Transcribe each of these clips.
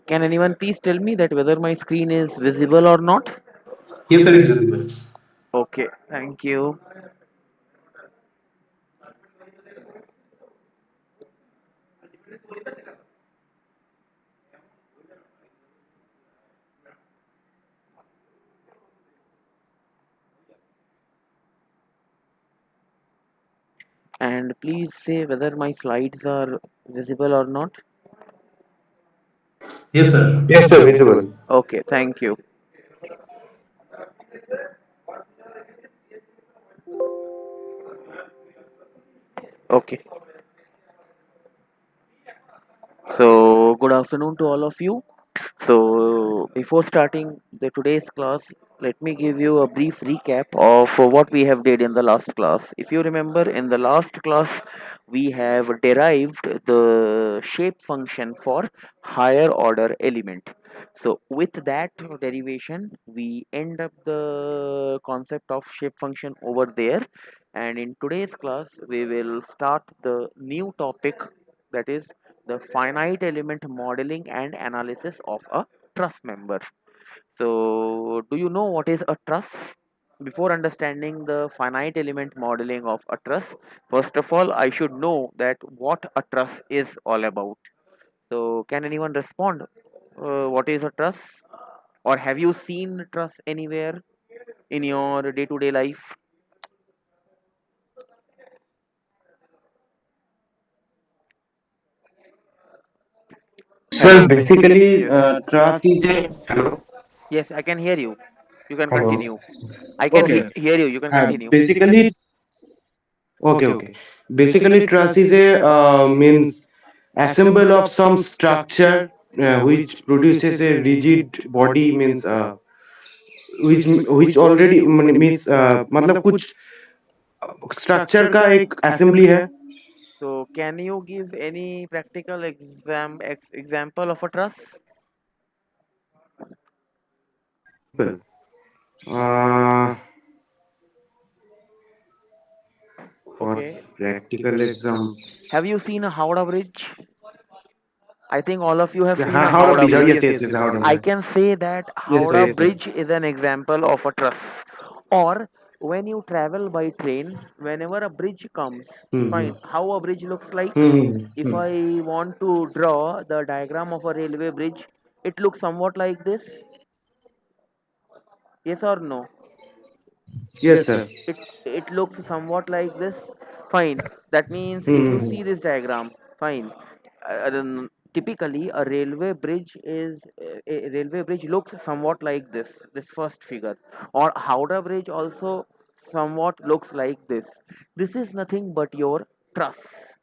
Can anyone please tell me that whether my screen is visible or not? Yes, sir, it's visible. Okay, thank you. And please say whether my slides are visible or not. Yes, sir. Yes, sir, visible. Okay, thank you. Okay, so good afternoon to all of you. So, before starting the today's class, let me give you a brief recap of what we have did in the last class. If you remember, in the last class, we have derived the shape function for higher order element. So, with that derivation, we end up the concept of shape function over there. And in today's class, we will start the new topic, that is the finite element modeling and analysis of a truss member. So, do you know what is a truss? Before understanding the finite element modeling of a truss, first of all, I should know that what a truss is all about. So, can anyone respond? What is a truss? Or have you seen truss anywhere in your day to day life? Sir, Hello? basically, Yes. trust is a hello. Yes, I can hear you. You can Hello. continue. I can Okay. hear you. You can continue. Basically, okay. Basically, trust is a means assemble of some structure which produces a rigid body means which already means मतलब कुछ structure का एक assembly है. So, can you give any practical example of a truss? Simple. Uh, for Okay. practical exam. Have you seen a Howrah Bridge? I think all of you have Yeah, seen a how to Howrah be? Bridge. Yes, how to I be? can say that Yes, sir, Howrah yes, sir. Bridge is an example of a truss. Or when you travel by train, whenever a bridge comes, Hmm. fine, how a bridge looks like. Hmm. If I want to draw the diagram of a railway bridge, it looks somewhat like this. Yes or no? Yes, sir. It looks somewhat like this. Fine, that means if you Hmm. see this diagram, fine, then typically a railway bridge looks somewhat like this first figure, or Howrah Bridge also somewhat looks like this is nothing but your truss.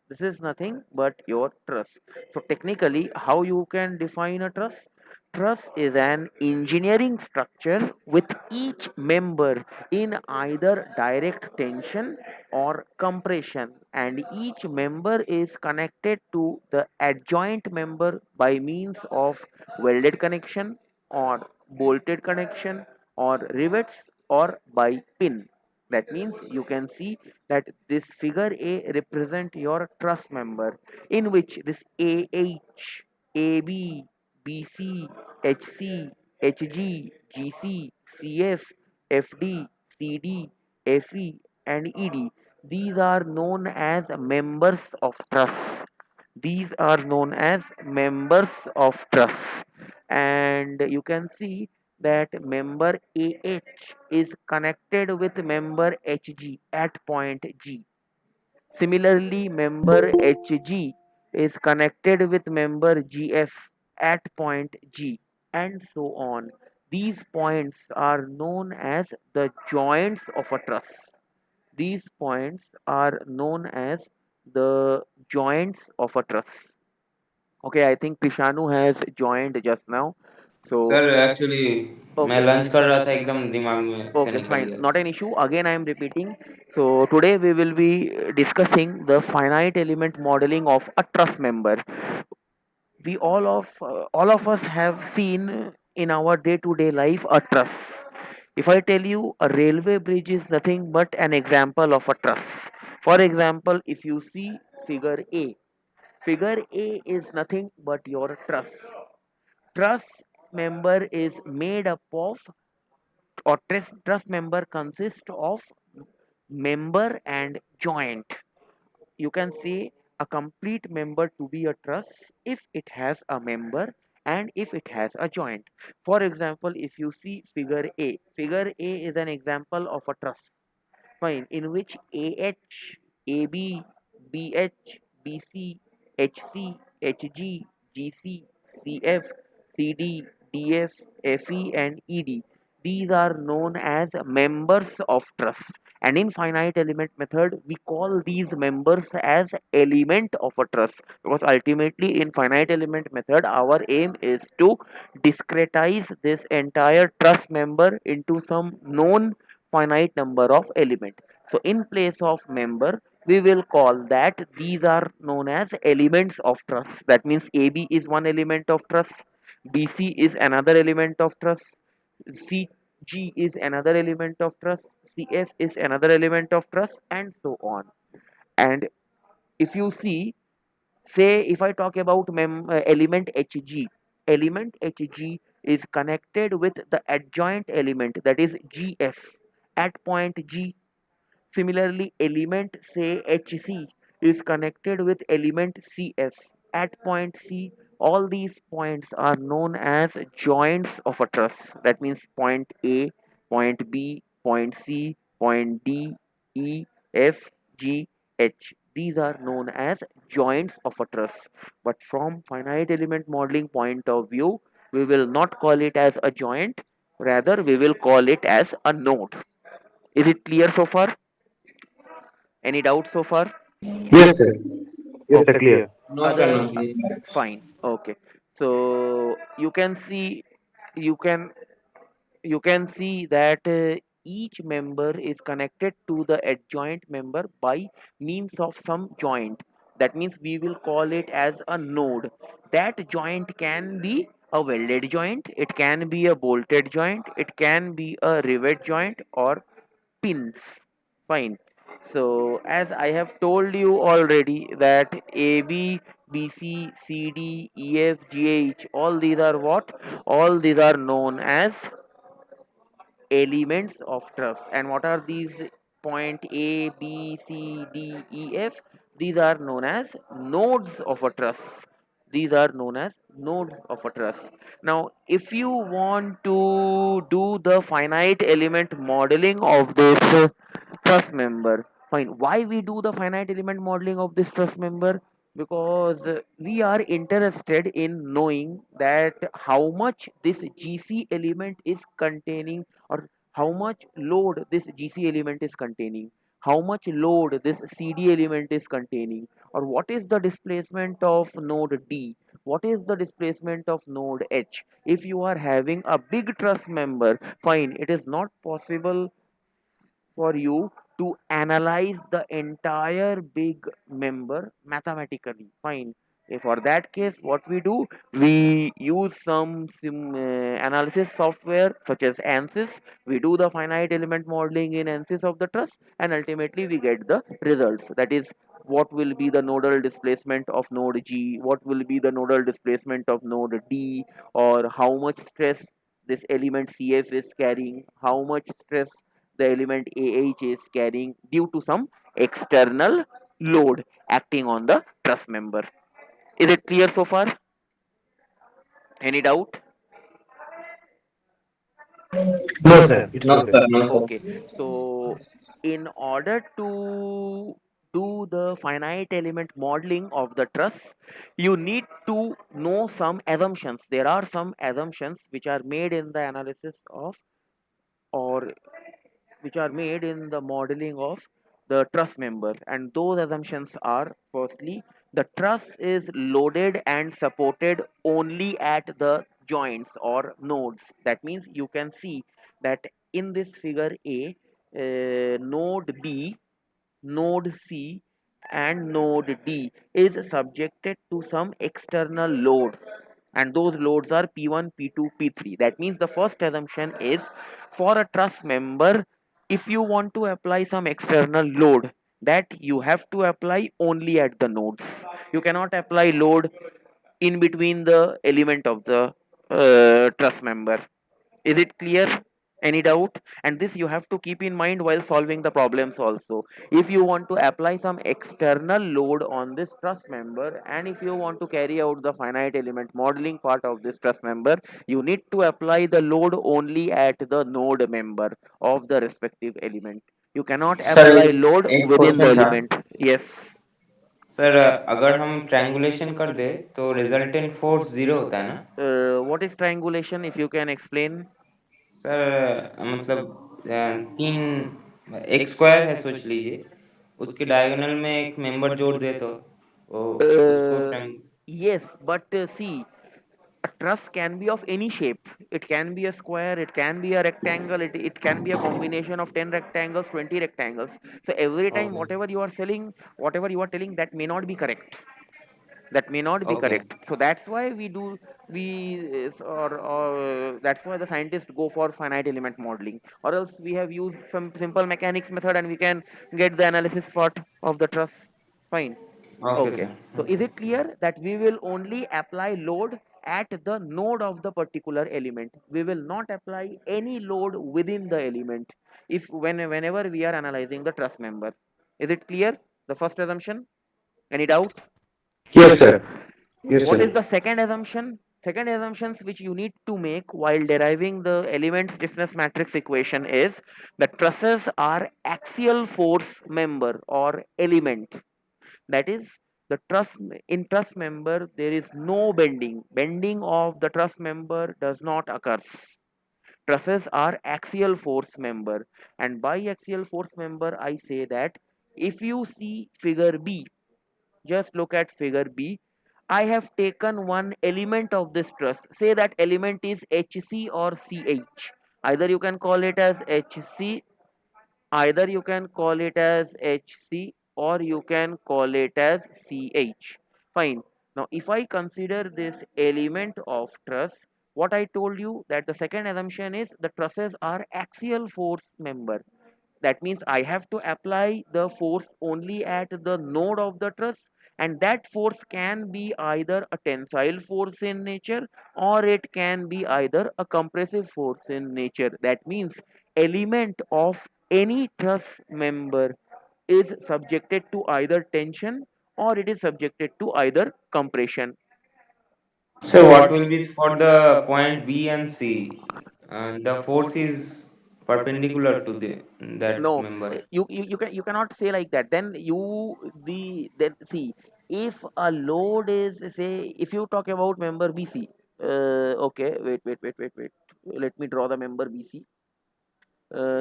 This is nothing but your truss. So technically, how you can define a truss? Truss is an engineering structure with each member in either direct tension or compression, and each member is connected to the adjoint member by means of welded connection or bolted connection or rivets or by pin. That means you can see that this figure A represent your truss member, in which this AH, AB, BC, HC, HG, GC, CF, FD, CD, FE, and ED. These are known as members of truss. These are known as members of truss. And you can see that member AH is connected with member HG at point G. Similarly, member HG is connected with member GF at point G, and so on. These points are known as the joints of a truss. These points are known as the joints of a truss. Okay, I think Krishanu has joined just now. So sir actually मैं okay, lunch कर रहा था, एकदम दिमाग में से okay, निकल fine, गया. not an issue. Again, I am repeating. So today we will be discussing the finite element modeling of a truss member. We all of us have seen in our day to day life a truss. If I tell you a railway bridge is nothing but an example of a truss. For example, if you see figure A, figure A is nothing but your truss. Truss member is made up of, or truss member consists of member and joint. You can say a complete member to be a truss if it has a member and if it has a joint. For example, if you see figure A is an example of a truss, fine, in which AH, AB, BH, BC, HC, HG, GC, CF, CD, DF, FE, and ED. These are known as members of truss. And in finite element method, we call these members as element of a truss, because ultimately in finite element method, our aim is to discretize this entire truss member into some known finite number of element. So in place of member, we will call that these are known as elements of truss. That means AB is one element of truss, BC is another element of truss, CG is another element of truss, CF is another element of truss, and so on. And if you see, say if I talk about element Hg, element Hg is connected with the adjoint element, that is Gf, at point G. Similarly, element say Hc is connected with element Cf at point C. All these points are known as joints of a truss. That means point A, point B, point C, point D, E, F, G, H. These are known as joints of a truss. But from finite element modeling point of view, we will not call it as a joint, rather we will call it as a node. Is it clear so far? Any doubt so far? Yes, sir. Yes, sir. Okay. Clear. No sir, no Other sir. fine. Okay. So you can you can see that each member is connected to the adjoint member by means of some joint. That means we will call it as a node. That joint can be a welded joint, it can be a bolted joint, it can be a rivet joint, or pins. Fine. So as I have told you already that AB, BC, CD, EF, GH, all these are what? All these are known as elements of truss. And what are these point A, B, C, D, E, F? These are known as nodes of a truss. These are known as nodes of a truss. Now, if you want to do the finite element modeling of this truss member, fine. Why we do the finite element modeling of this truss member? Because we are interested in knowing that how much this GC element is containing, or how much load this GC element is containing, how much load this CD element is containing, or what is the displacement of node D, what is the displacement of node H. If you are having a big truss member, fine, it is not possible for you to analyze the entire big member mathematically, fine. For that case, what we do, we use some analysis software such as ANSYS. We do the finite element modeling in ANSYS of the truss, and ultimately we get the results. That is, what will be the nodal displacement of node G, what will be the nodal displacement of node D, or how much stress this element CF is carrying, how much stress the element AH is carrying due to some external load acting on the truss member. Is it clear so far? Any doubt? No, sir. It's no okay. Sir, no sir. Okay. So, in order to do the finite element modeling of the truss, you need to know some assumptions. There are some assumptions which are made in the analysis of, or which are made in the modeling of the truss member, and those assumptions are: firstly, the truss is loaded and supported only at the joints or nodes. That means you can see that in this figure A, node B, node C, and node D is subjected to some external load, and those loads are P1, P2, P3. That means the first assumption is, for a truss member, if you want to apply some external load, that you have to apply only at the nodes. You cannot apply load in between the element of the truss member. Is it clear? Any doubt? And this you have to keep in mind while solving the problems also. If you want to apply some external load on this truss member, and if you want to carry out the finite element modeling part of this truss member, you need to apply the load only at the node member of the respective element. You cannot sir apply load एक within the question था element. Yes. Sir, अगर हम triangulation कर दे तो resultant force zero होता है ना? What is triangulation, if you can explain? Sir मतलब तीन एक स्क्वायर है सोच लीजिए, उसके डायगोनल में एक मेंबर जोड़ दे तो वो उसको trying Yes, but see, a truss can be of any shape. It can be a square, it can be a rectangle, it can be a combination of 10 rectangles, 20 rectangles. So every time okay whatever you are telling, that may not be correct. That may not be okay correct. So that's why or that's why the scientists go for finite element modeling, or else we have used some simple mechanics method and we can get the analysis part of the truss. Fine. Okay Okay, sir. so is it clear that we will only apply load at the node of the particular element? We will not apply any load within the element if whenever we are analyzing the truss member. Is it clear? The first assumption? Any doubt? Yes, sir. Yes, What is sir. the second assumption? Second assumptions which you need to make while deriving the element stiffness matrix equation is that trusses are axial force member or element. That is, the in truss member there is no bending of the truss member does not occur. Trusses are axial force member, and by axial force member I say that if you see figure B, just look at figure B. I have taken one element of this truss. Say that element is HC or CH. Either you can call it as HC, either you can call it as HC, or you can call it as CH. Fine. Now, if I consider this element of truss, what I told you, that the second assumption is the trusses are axial force member. That means I have to apply the force only at the node of the truss, and that force can be either a tensile force in nature, or it can be either a compressive force in nature. That means element of any truss member is subjected to either tension or it is subjected to either compression. So what will be for the point B and C? The force is perpendicular to that No, member. you cannot say like that. Then then see, if a load is, say, if you talk about member BC, okay, wait, let me draw the member BC.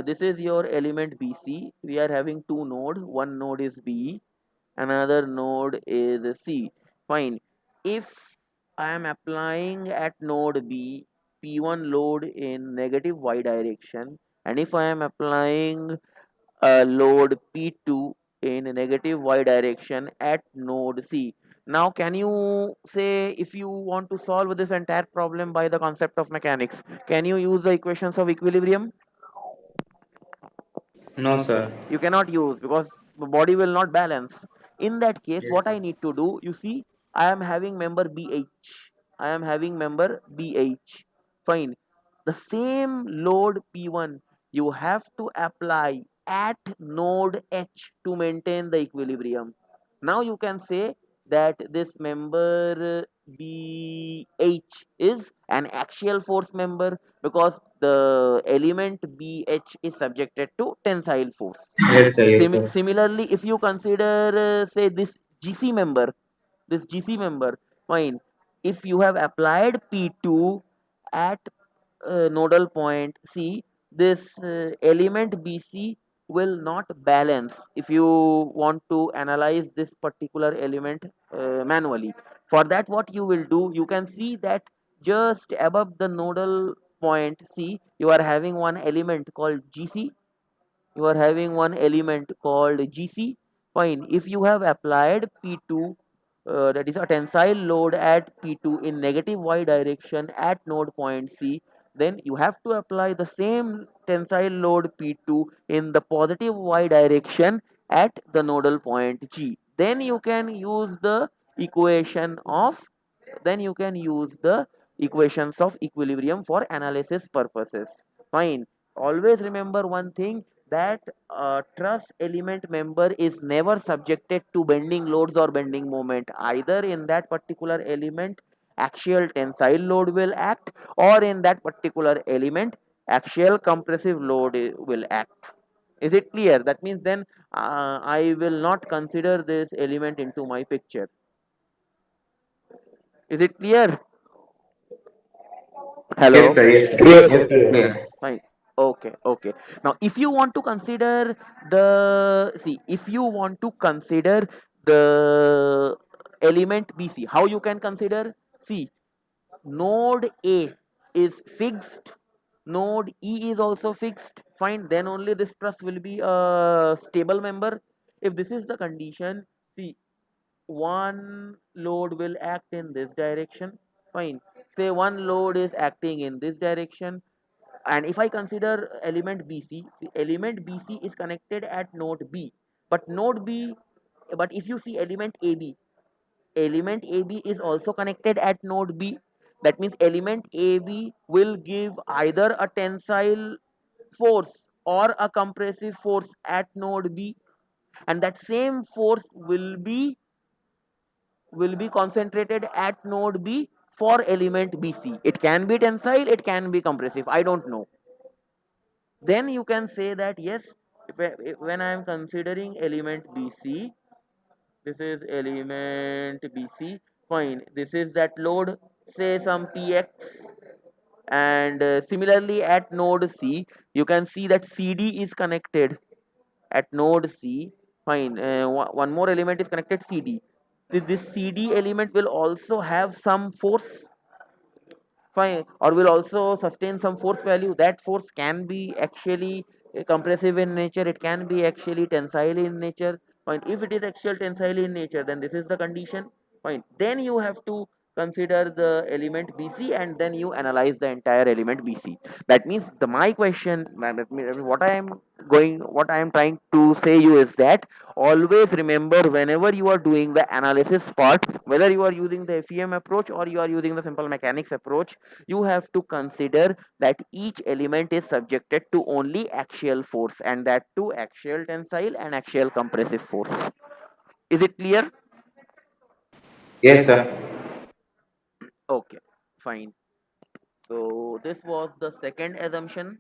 This is your element BC. We are having two node. One node is B, another node is C. Fine. If I am applying at node B P1 load in negative y direction, and if I am applying load P2 in a negative y direction at node C. Now, can you say, if you want to solve this entire problem by the concept of mechanics, can you use the equations of equilibrium? No, sir. You cannot use, because the body will not balance. In that case, Yes, what sir. I need to do, you see, I am having member BH. I am having member BH. Fine. The same load P1 you have to apply at node H to maintain the equilibrium. Now you can say that this member BH is an axial force member, because the element BH is subjected to tensile force. Yes, sir. Yes, sir. Similarly, if you consider, say, this GC member, fine. If you have applied P2 at nodal point C, this element BC will not balance if you want to analyze this particular element manually. For that, what you will do, you can see that just above the nodal point C, you are having one element called GC. You are having one element called GC. Fine. If you have applied P2, that is a tensile load at P2 in negative y direction at node point C, then you have to apply the same tensile load P2 in the positive y direction at the nodal point G. Then you can use the equation of then you can use the equations of equilibrium for analysis purposes. Fine. Always remember one thing, that truss element member is never subjected to bending loads or bending moment. Either in that particular element axial tensile load will act, or in that particular element axial compressive load will act. Is it clear? That means then I will not consider this element into my picture. Is it clear? Yes, Hello. sir. Yes, sir. Clear, Yes, sir. sir. Clear. Fine. Okay, okay. Now, if you want to consider the see, if you want to consider the element BC, how you can consider? See, node A is fixed, node E is also fixed. Fine. Then only this truss will be a stable member. If this is the condition, see, one load will act in this direction. Fine. Say one load is acting in this direction, and if I consider element BC, the element BC is connected at node B, but node B, but if you see element AB is also connected at node B. That means element AB will give either a tensile force or a compressive force at node B, and that same force will be concentrated at node B for element BC. It can be tensile, it can be compressive, I don't know. Then you can say that yes, when I am considering element BC, this is element BC, fine, this is that load, say some Px, and similarly at node C, you can see that CD is connected at node C, fine, one more element is connected CD. This CD element will also have some force, fine, or will also sustain some force value. That force can be actually compressive in nature, it can be actually tensile in nature. Fine. If it is actual tensile in nature, then this is the condition. Fine. Then you have to consider the element BC, and then you analyze the entire element BC. That means the my question, what I am trying to say you is that always remember, whenever you are doing the analysis part, whether you are using the FEM approach or you are using the simple mechanics approach, you have to consider that each element is subjected to only axial force, and that too axial tensile and axial compressive force. Is it clear? Yes, sir. Okay, fine. So this was the second assumption,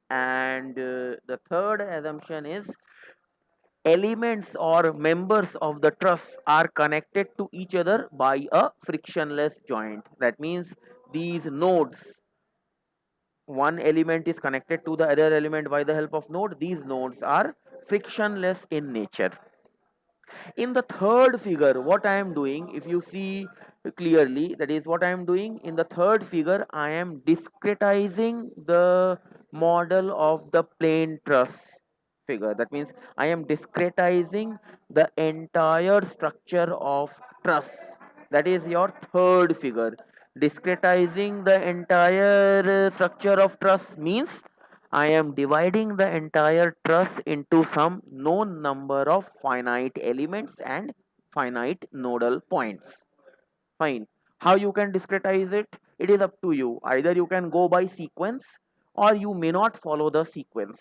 and the third assumption is elements or members of the truss are connected to each other by a frictionless joint. That means these nodes, one element is connected to the other element by the help of node. These nodes are frictionless in nature. In the third figure, what I am doing, if you see clearly, that is what I am doing in the third figure, I am discretizing the model of the plane truss figure. That means I am discretizing the entire structure of truss. That is your third figure. Discretizing the entire structure of truss means I am dividing the entire truss into some known number of finite elements and finite nodal points. Fine. How you can discretize it? It is up to you. Either you can go by sequence, or you may not follow the sequence.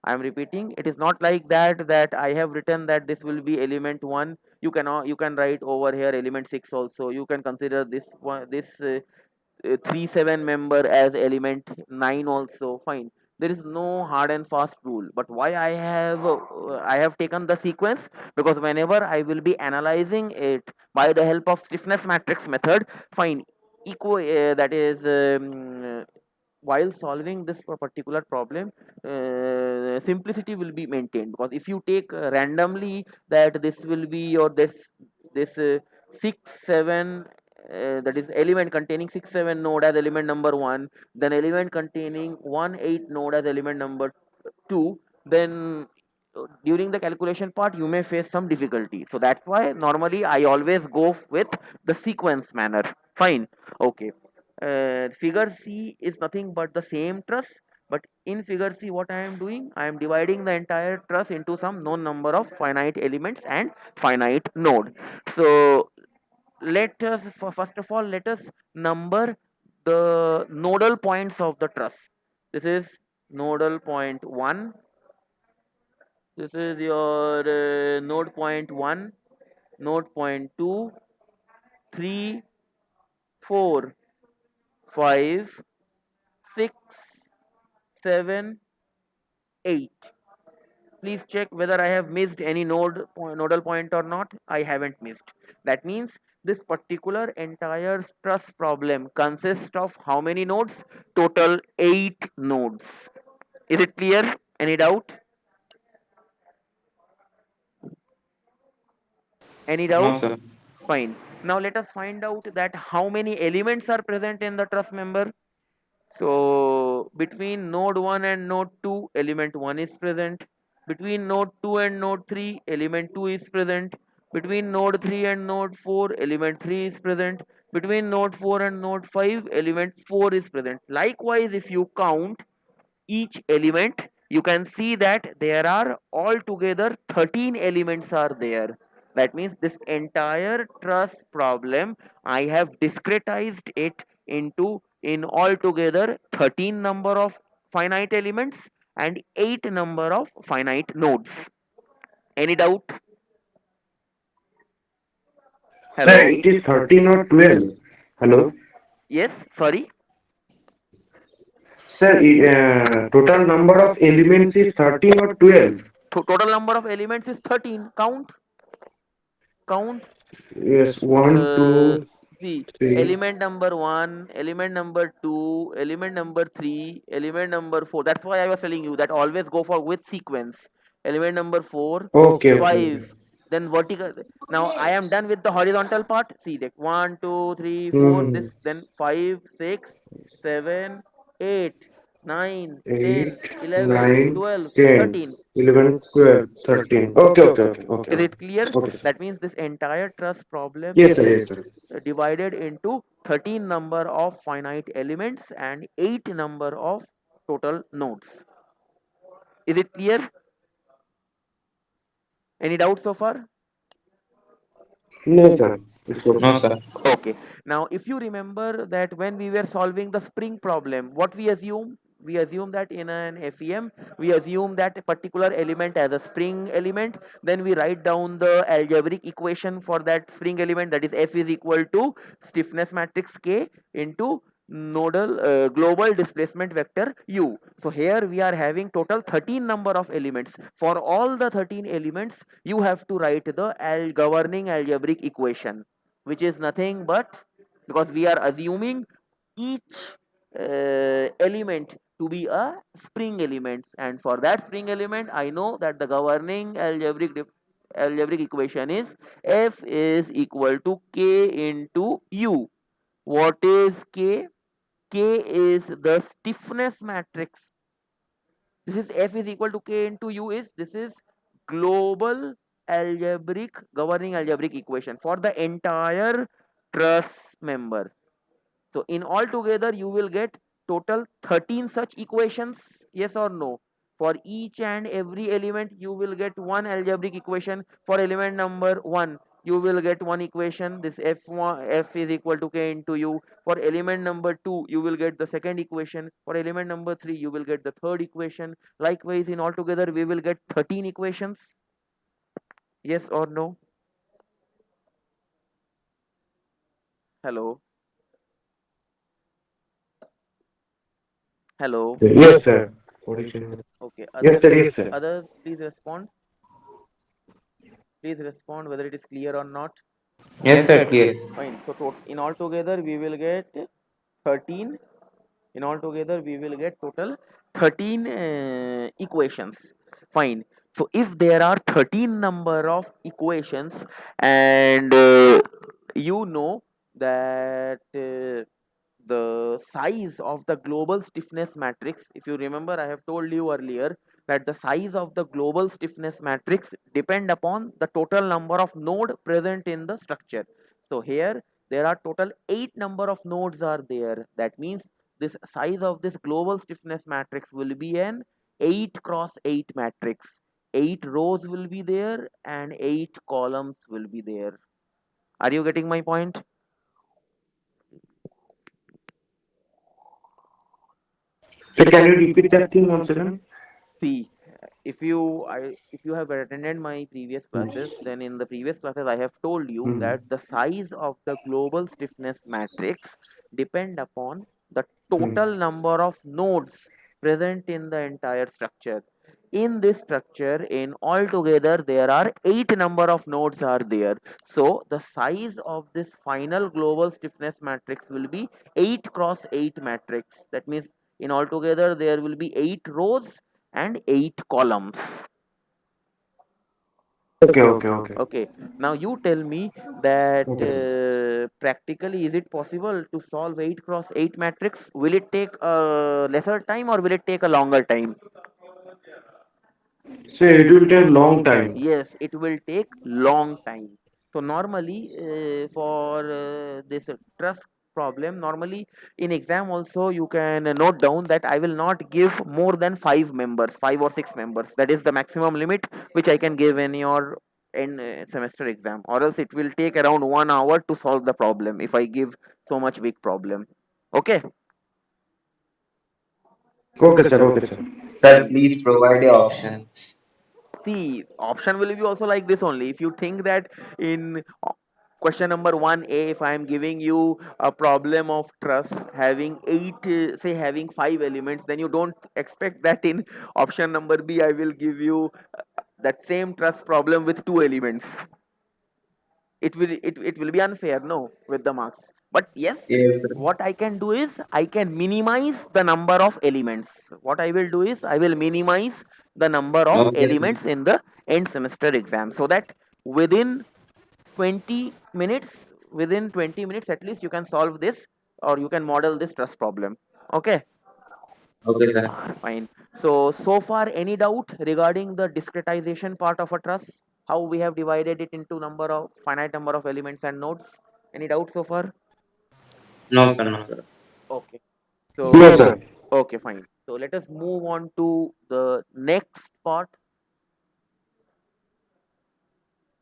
I am repeating, it is not like that I have written that this will be element 1. You can write over here element 6 also. You can consider this one, this 3 7 member as element 9 also. Fine. There is no hard and fast rule, but why I have taken the sequence, because whenever I will be analyzing it by the help of stiffness matrix method, fine, that is while solving this particular problem, simplicity will be maintained, because if you take randomly that this will be, or this 6 7 that is element containing 6 7 node as element number 1, then element containing 1 8 node as element number 2, then during the calculation part you may face some difficulty. So that's why normally I always go with the sequence manner. Fine. Okay. Figure C is nothing but the same truss, but in figure C what I am doing, I am dividing the entire truss into some known number of finite elements and finite node. So let us, first of all, let us number the nodal points of the truss. This is nodal point 1, this is your node point 1, node point 2, 3, 4, 5, 6, 7, 8. Please check whether I have missed any nodal point or not. I haven't missed. That means this particular entire truss problem consists of how many nodes? Total 8 nodes. Is it clear? Any doubt? Any No, doubt? sir. Fine. Now let us find out that how many elements are present in the truss member. So between node 1 and node 2, element 1 is present. Between node 2 and node 3, element 2 is present. Between node 3 and node 4, element 3 is present. Between node 4 and node 5, element 4 is present. Likewise, if you count each element, you can see that there are altogether 13 elements are there. That means this entire truss problem, I have discretized it into in altogether 13 number of finite elements and 8 number of finite nodes. Any doubt? Sir, Hello? it is 13 or 12. Hello? Yes, sorry. Sir, total number of elements is 13 or 12? Total number of elements is 13. Count. Yes, one, uh, two, See, three. element number 1, element number 2, element number 3, element number 4. That's why I was telling you that always go for with sequence. Element number 4, Okay, okay, okay. 5, then vertical. Now I am done with the horizontal part. See, like 1 2 3 4, Hmm. this, then 5 6 7 8 9 8, 10 11 9, 12 10, 13. 11, 12, 13. Okay, okay, okay, okay, Is okay. it clear? Okay, sir. That means this entire truss problem Yes, sir, is yes, sir. divided into 13 number of finite elements and 8 number of total nodes. Is it clear? Any doubt so far? No, sir. It's okay. No, sir. Okay. Now, if you remember that when we were solving the spring problem, what we assume? We assume that in an FEM, we assume that a particular element as a spring element. Then we write down the algebraic equation for that spring element, that is F is equal to stiffness matrix K into nodal global displacement vector U. So here we are having total 13 number of elements. For all the 13 elements, you have to write the governing algebraic equation, which is nothing but, because we are assuming each element to be a spring element, and for that spring element I know that the governing algebraic equation is F is equal to K into U. What is K? K is the stiffness matrix. This is F is equal to K into U, is this is global algebraic governing algebraic equation for the entire truss member. So in all together you will get total 13 such equations, yes or no? For each and every element you will get one algebraic equation. For element number 1 you will get one equation, this F is equal to K into U. For element number 2 you will get the second equation. For element number 3 you will get the third equation. Likewise, in all together we will get 13 equations, yes or no? Hello? Hello? Yes, sir. Okay, Yes, sir, yes, sir. others please respond. Please respond whether it is clear or not. Yes, sir. Clear. Fine. So in all together we will get 13. In all together we will get total 13 equations. Fine. So if there are 13 number of equations, and you know that the size of the global stiffness matrix, if you remember, I have told you earlier that the size of the global stiffness matrix depend upon the total number of node present in the structure. So here there are total 8 number of nodes are there. That means this size of this global stiffness matrix will be an 8 cross 8 matrix. 8 rows will be there and 8 columns will be there. Are you getting my point? So can you repeat that thing once again? See, if you have attended my previous classes, then in the previous classes I have told you Hmm. that the size of the global stiffness matrix depend upon the Hmm. total number of nodes present in the entire structure. In this structure, in altogether there are 8 number of nodes are there. So the size of this final global stiffness matrix will be 8 cross 8 matrix. That means in altogether there will be 8 rows and 8 columns. Okay, okay, okay. Okay, now you tell me that Okay. practically is it possible to solve 8 cross 8 matrix? Will it take a lesser time or will it take a longer time? So it will take long time. Yes, it will take long time. So normally for this trust problem, normally in exam also you can note down that I will not give more than 5 members, 5 or 6 members. That is the maximum limit which I can give in your in semester exam, or else it will take around 1 hour to solve the problem if I give so much big problem. Okay. Okay, sir. Okay, sir. Sir, See, please provide a option. see, option will be also like this only. If you think that in question number 1a, if I am giving you a problem of truss having 8, say having 5 elements, then you don't expect that in option number b I will give you that same truss problem with 2 elements. It will be unfair, no, with the marks. But yes, Yes, sir. what I can do is I can minimize the number of elements. What I will do is I will minimize the number of Okay, sir. elements in the end semester exam, so that within 20 minutes, within 20 minutes at least, you can solve this or you can model this truss problem. Okay. Okay, sir. Fine. So far, any doubt regarding the discretization part of a truss? How we have divided it into number of finite number of elements and nodes? Any doubt so far? No, sir, no, sir. Okay. No, So sir. okay, fine. So let us move on to the next part.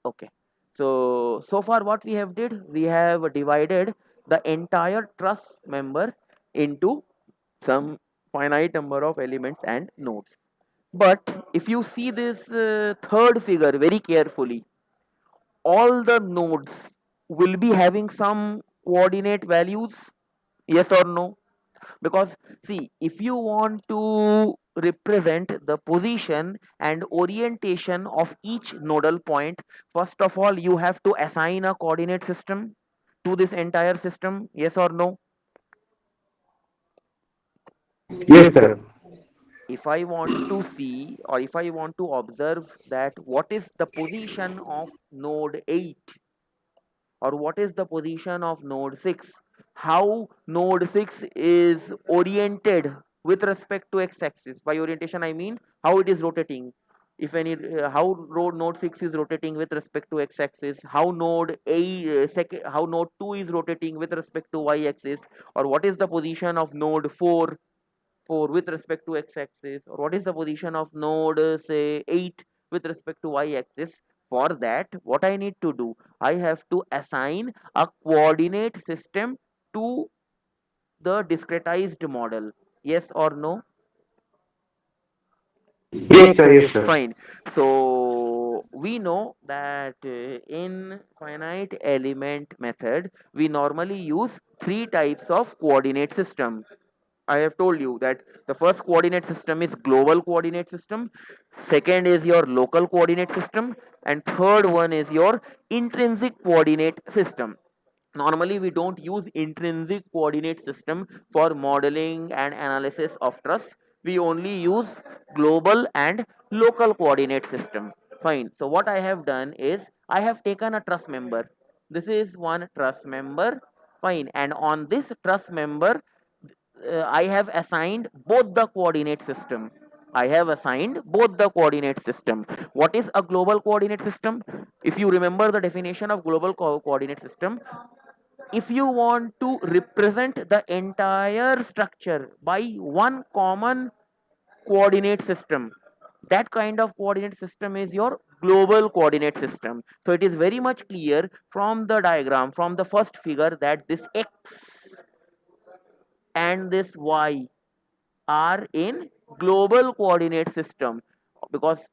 Okay. So far what we have did, we have divided the entire truss member into some finite number of elements and nodes. But if you see this third figure very carefully, all the nodes will be having some coordinate values, yes or no? Because see, if you want to represent the position and orientation of each nodal point, first of all you have to assign a coordinate system to this entire system, yes or no? Yes, sir. If I want to see or if I want to observe that what is the position of node 8 or what is the position of node 6, how node 6 is oriented with respect to x-axis. By orientation I mean how it is rotating. If any how node 6 is rotating with respect to x-axis, how node how node 2 is rotating with respect to y-axis, or what is the position of node 4 with respect to x-axis, or what is the position of node say 8 with respect to y-axis. For that, what I need to do, I have to assign a coordinate system to the discretized model, yes or no? Yes, sir. Yes, sir. Fine. So we know that in finite element method we normally use three types of coordinate system. I have told you that the first coordinate system is global coordinate system, second is your local coordinate system, and third one is your intrinsic coordinate system. Normally, we don't use intrinsic coordinate system for modeling and analysis of truss. We only use global and local coordinate system. Fine. So what I have done is I have taken a truss member. This is one truss member Fine. And on this truss member, I have assigned both the coordinate system. I have assigned both the coordinate system. What is a global coordinate system? If you remember the definition of global coordinate system, if you want to represent the entire structure by one common coordinate system, that kind of coordinate system is your global coordinate system. So it is very much clear from the diagram, from the first figure, that this x and this y are in global coordinate system, because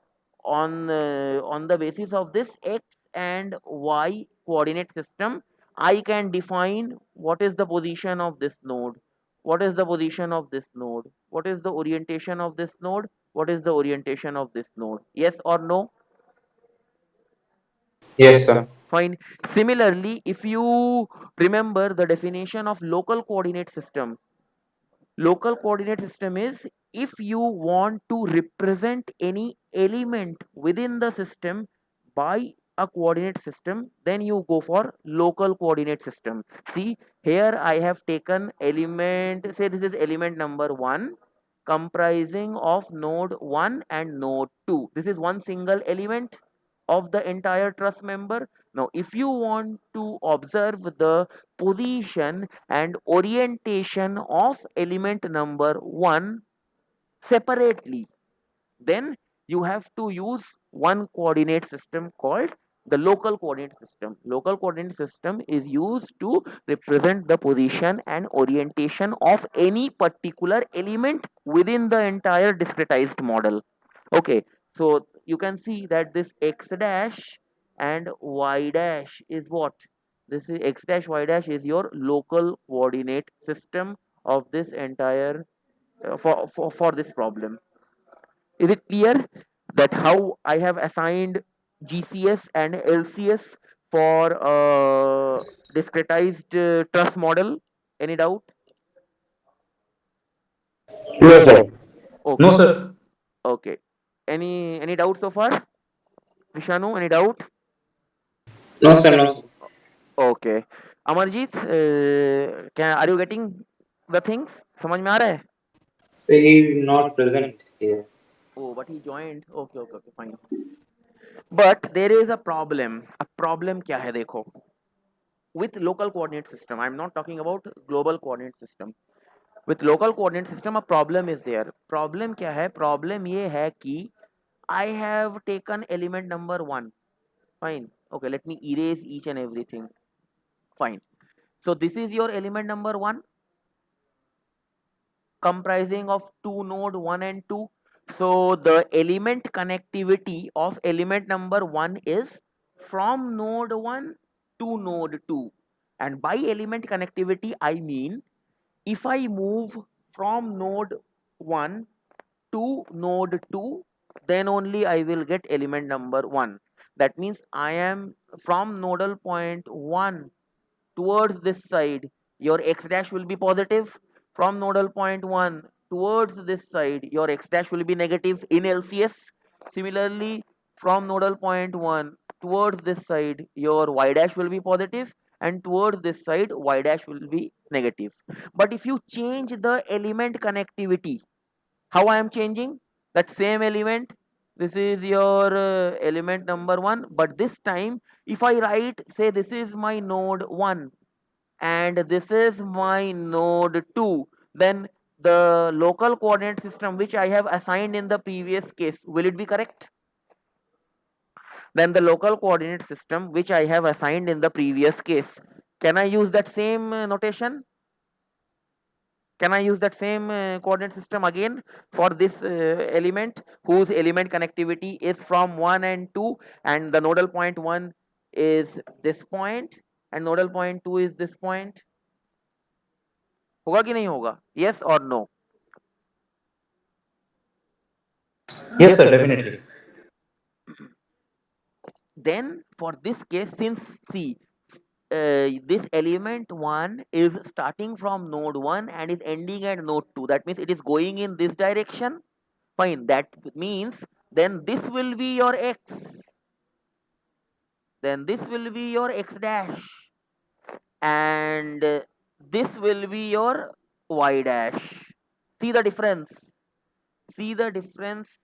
on the basis of this x and y coordinate system, I can define what is the position of this node, what is the position of this node, what is the orientation of this node, what is the orientation of this node. Yes or no? Yes, sir. Fine. Similarly, if you remember the definition of local coordinate system, local coordinate system is, if you want to represent any element within the system by a coordinate system, then you go for local coordinate system. See, here I have taken element, say this is element number 1, comprising of node 1 and node 2. This is one single element of the entire truss member. Now if you want to observe the position and orientation of element number 1 separately, then you have to use one coordinate system called the local coordinate system. Local coordinate system is used to represent the position and orientation of any particular element within the entire discretized model. Okay, so you can see that this x dash and y dash is what? This is x dash y dash is your local coordinate system of this entire for this problem. Is it clear that how I have assigned GCS and LCS for discretized truss model? Any doubt? Yes, sir. No, Okay, sir. okay. Any doubt so far? Vishanu, any doubt? No, sir. No, sir. Okay. Amarjeet, can are you getting the things? समझ में आ रहा है? So he is not present here. Oh, but he joined. Okay, okay, okay, fine. But there is a problem. A problem क्या है देखो? With local coordinate system, I'm not talking about global coordinate system. With local coordinate system, a problem is there. Problem क्या है? Problem ये है कि I have taken element number 1. Fine. Okay, let me erase each and everything. Fine. So this is your element number 1, comprising of two node 1 and 2. So the element connectivity of element number 1 is from node 1 to node 2. And by element connectivity, I mean, if I move from node 1 to node 2, then only I will get element number 1. That means I am from nodal point 1 towards this side, your x dash will be positive. From nodal point 1 towards this side, your x dash will be negative in LCS. Similarly, from nodal point 1 towards this side, your y dash will be positive, and towards this side y dash will be negative. But if you change the element connectivity, how I am changing? That same element, this is your element number 1, but this time if I write, say this is my node 1 and this is my node 2, then the local coordinate system which I have assigned in the previous case, will it be correct? Then the local coordinate system which I have assigned in the previous case, can I use that same notation? Can I use that same coordinate system again for this element whose element connectivity is from 1 and 2, and the nodal point 1 is this point and nodal point 2 is this point? होगा कि नहीं होगा? Yes or no? Yes, sir, definitely. Then for this case, since see, this element 1 is starting from node 1 and is ending at node 2, that means it is going in this direction. Fine, that means then this will be your x, then this will be your x dash, and this will be your y dash. See the difference, see the difference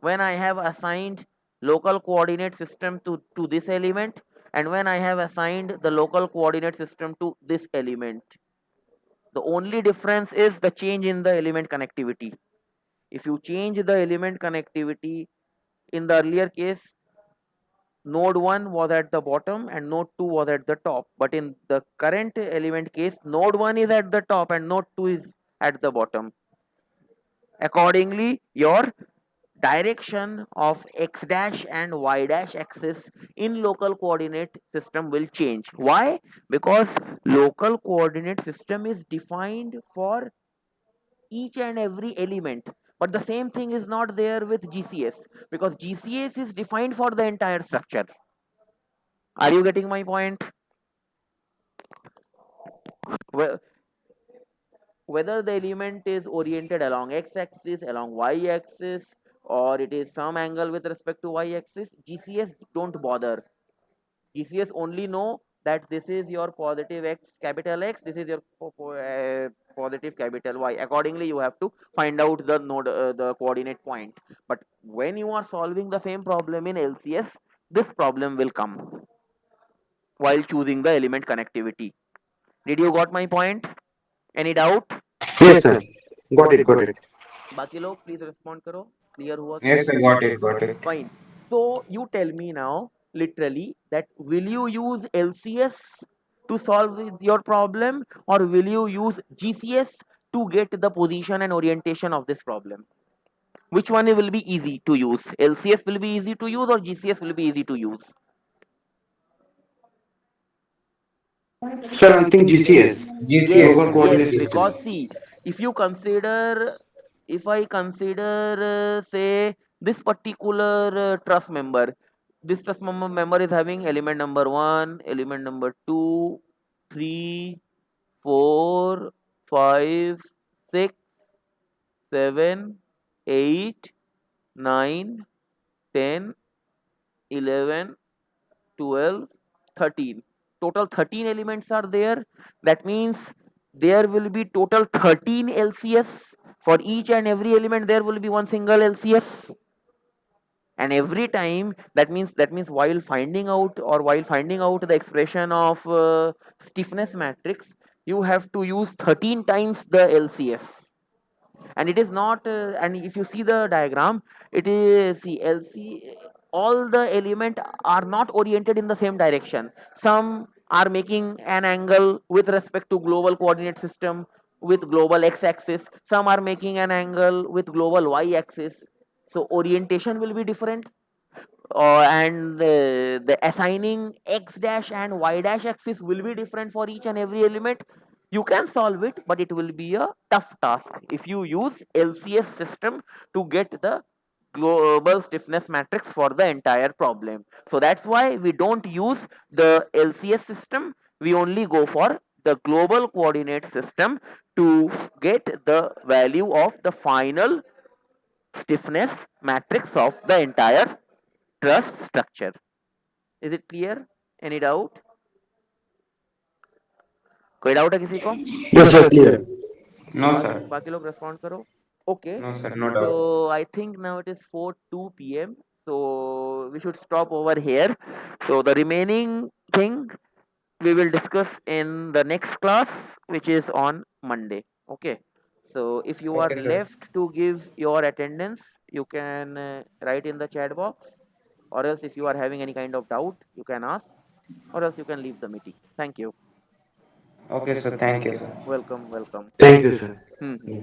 when I have assigned local coordinate system to this element, and when I have assigned the local coordinate system to this element. The only difference is the change in the element connectivity. If you change the element connectivity, in the earlier case, node 1 was at the bottom and node 2 was at the top, but in the current element case, node 1 is at the top and node 2 is at the bottom. Accordingly, your direction of x dash and y dash axis in local coordinate system will change. Why? Because local coordinate system is defined for each and every element, but the same thing is not there with GCS, because GCS is defined for the entire structure. Are you getting my point? Well, whether the element is oriented along x-axis, along y-axis, or it is some angle with respect to y-axis, GCS don't bother. GCS only know that this is your positive x, capital X, this is your positive capital Y. Accordingly, you have to find out the node, the coordinate point. But when you are solving the same problem in LCS, this problem will come while choosing the element connectivity. Did you got my point? Any doubt? Yes, sir. Got it. बाकी लोग please respond करो. Clear हुआ कि Yes, नहीं? sir, got it, got it. Fine. So you tell me now, literally, that will you use LCS to solve your problem, or will you use GCS to get the position and orientation of this problem? Which one will be easy to use? LCS will be easy to use, or GCS will be easy to use? Sir, I think GCS. Yes, GCS, Global sir. yes, coordinate system. because see, if you consider, if I consider, say, this particular truss member, this member is having element number 1, element number 2, 3, 4, 5, 6, 7, 8, 9, 10, 11, 12, 13. Total 13 elements are there. That means there will be total 13 LCS. For each and every element, there will be one single LCS. And every time, that means while finding out, or while finding out the expression of stiffness matrix, you have to use 13 times the LCS. And it is not, and if you see the diagram, it is, see, LC, all the element are not oriented in the same direction. Some are making an angle with respect to global coordinate system with global x-axis, some are making an angle with global y-axis, so orientation will be different. And the assigning x dash and y dash axis will be different for each and every element. You can solve it, but it will be a tough task if you use LCS system to get the global stiffness matrix for the entire problem. So that's why we don't use the LCS system, we only go for the global coordinate system to get the value of the final stiffness matrix of the entire truss structure. Is it clear? Any doubt? कोई doubt है किसी को? Yes, sir. Clear. No, sir. बाकी लोग respond करो. Okay. No, sir, no So doubt. I think now it is 4:02 p.m. So we should stop over here. So the remaining thing we will discuss in the next class, which is on Monday. Okay. So if you are Okay, sir. left to give your attendance, you can write in the chat box, or else if you are having any kind of doubt, you can ask, or else you can leave the meeting. Thank you. Okay, sir, thank you, sir. Welcome, welcome. Thank you, sir. Hmm. Yeah.